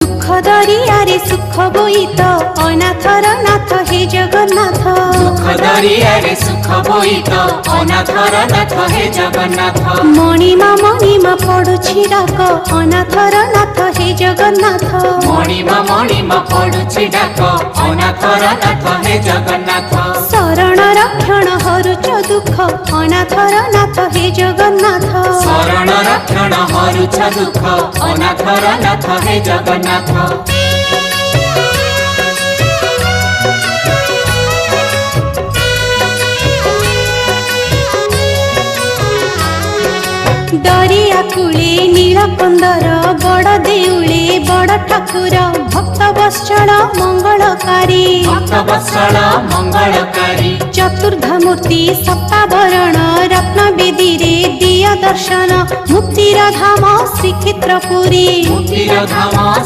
दुख दरियारे सुख बोईत अनाथर नाथ हे जगन्नाथ। दुख दरियारे सुख बोईत अनाथर नाथ हे जगन्नाथ। मणिमा पडुछि डाक अनाथर नाथ हे जगन्नाथ। मणिमा पडुछि डाक अनाथर नाथ हे जगन्नाथ। शरण रक्षण हरुच दुख अनाथर नाथ हे जगन्नाथ। शरण रक्षण हरुच दुख अनाथर नाथ हे जगन्नाथ। दरिया कूले नीलकंदर बड़ देउले बड़ ठाकुर भक्त वत्सल मंगलकारी। भक्त वत्सल मंगलकारी। चतुर्धामूर्ति सप्तावरण रत्न बेदी रे दिया दर्शन मुक्तिर धाम श्रीक्षेत्रपुरी। मुक्तिर धाम